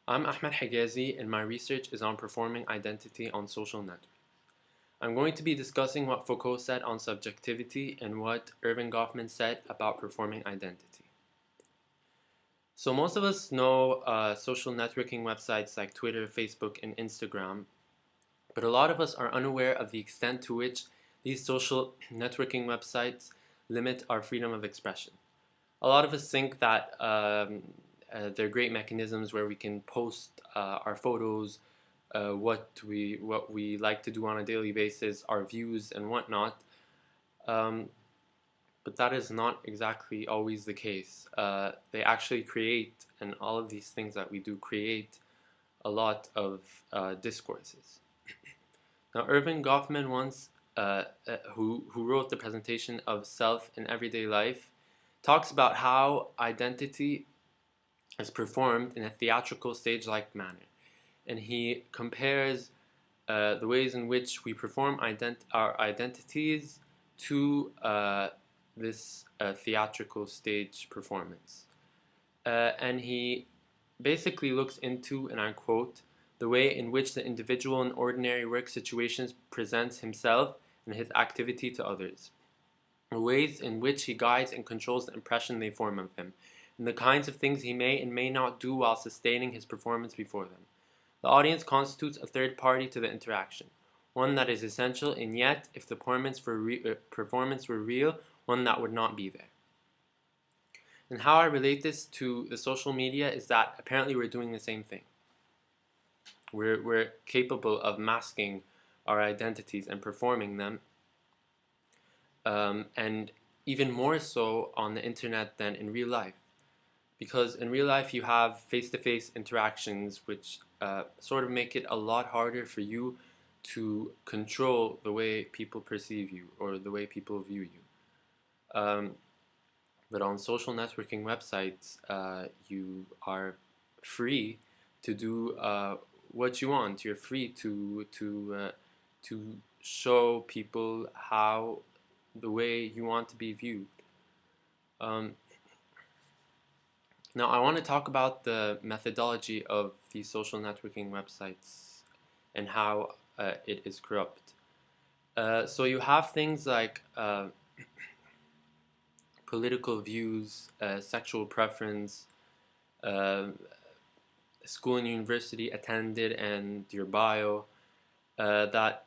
I'm Ahmed Higazi, and my research is on performing identity on social networks. I'm going to be discussing what Foucault said on subjectivity and what Erving Goffman said about performing identity. So most of us know social networking websites like Twitter, Facebook, and Instagram, but a lot of us are unaware of the extent to which these social networking websites limit our freedom of expression. A lot of us think that they're great mechanisms where we can post our photos, what we like to do on a daily basis, our views and whatnot. Um, but that is not exactly always the case. They actually create, and all of these things that we do create, a lot of discourses. Now, Irving Goffman once, who wrote the presentation of self in everyday life, talks about how identity is performed in a theatrical stage-like manner, and he compares the ways in which we perform our identities to this theatrical stage performance. And he basically looks into, and I quote, the way in which the individual in ordinary work situations presents himself and his activity to others, the ways in which he guides and controls the impression they form of him, and the kinds of things he may and may not do while sustaining his performance before them. The audience constitutes a third party to the interaction, one that is essential, and yet, if the performance were real, one that would not be there. And how I relate this to the social media is that apparently we're doing the same thing. We're capable of masking our identities and performing them, and even more so on the internet than in real life. Because in real life you have face-to-face interactions which sort of make it a lot harder for you to control the way people perceive you or the way people view you. But on social networking websites, you are free to do what you want. You're free to show people how the way you want to be viewed. Now, I want to talk about the methodology of these social networking websites and how it is corrupt. So you have things like political views, sexual preference, uh, school and university attended, and your bio that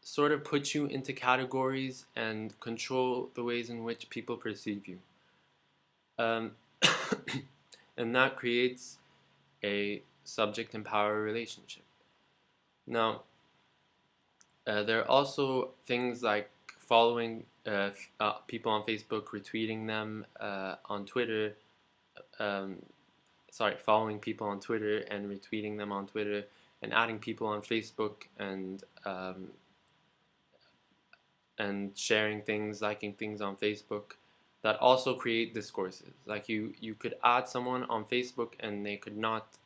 sort of put you into categories and control the ways in which people perceive you. Um, and that creates a subject and power relationship. Now, there are also things like following people on Facebook, retweeting them on Twitter, following people on Twitter and retweeting them on Twitter, and adding people on Facebook and sharing things, liking things on Facebook that also create discourses. Like you could add someone on Facebook and they could not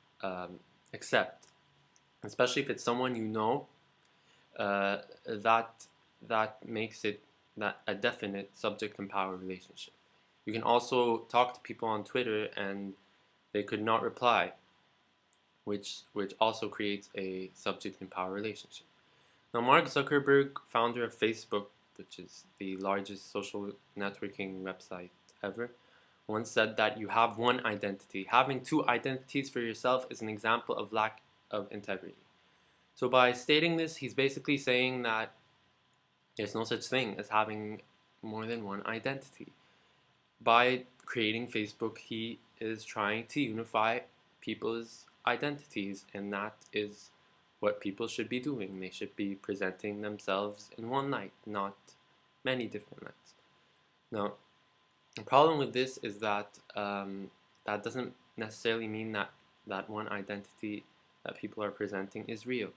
accept, especially if it's someone you know. That makes it a definite subject and power relationship. You can also talk to people on Twitter and they could not reply, which also creates a subject and power relationship. Now, Mark Zuckerberg, founder of Facebook, which is the largest social networking website ever, once said that you have one identity. Having two identities for yourself is an example of lack of integrity. So by stating this, he's basically saying that there's no such thing as having more than one identity. By creating Facebook, he is trying to unify people's identities, and that is what people should be doing. They should be presenting themselves in one light, not many different lights. Now, the problem with this is that that doesn't necessarily mean that one identity that people are presenting is real.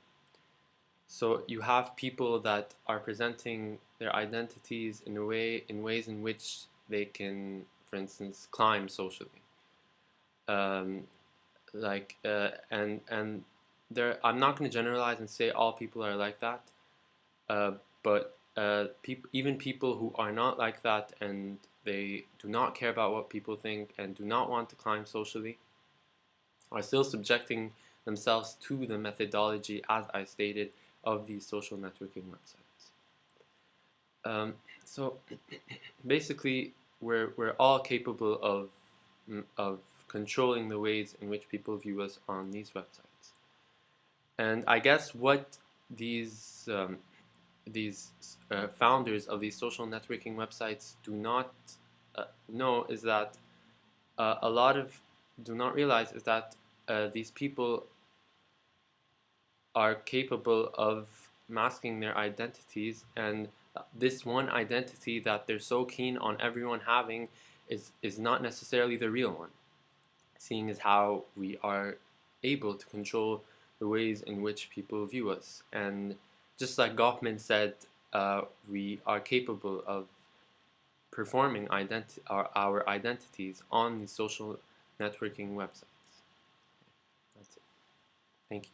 So you have people that are presenting their identities in ways in which they can, for instance, climb socially. And I'm not going to generalize and say all people are like that, but even people who are not like that and they do not care about what people think and do not want to climb socially are still subjecting themselves to the methodology, as I stated, of these social networking websites. So basically, we're all capable of controlling the ways in which people view us on these websites. And I guess what these founders of these social networking websites do not know is that a lot of do not realize is that these people are capable of masking their identities, and this one identity that they're so keen on everyone having is not necessarily the real one, seeing as how we are able to control the ways in which people view us. And just like Goffman said, we are capable of performing our identities on these social networking websites. That's it. Thank you.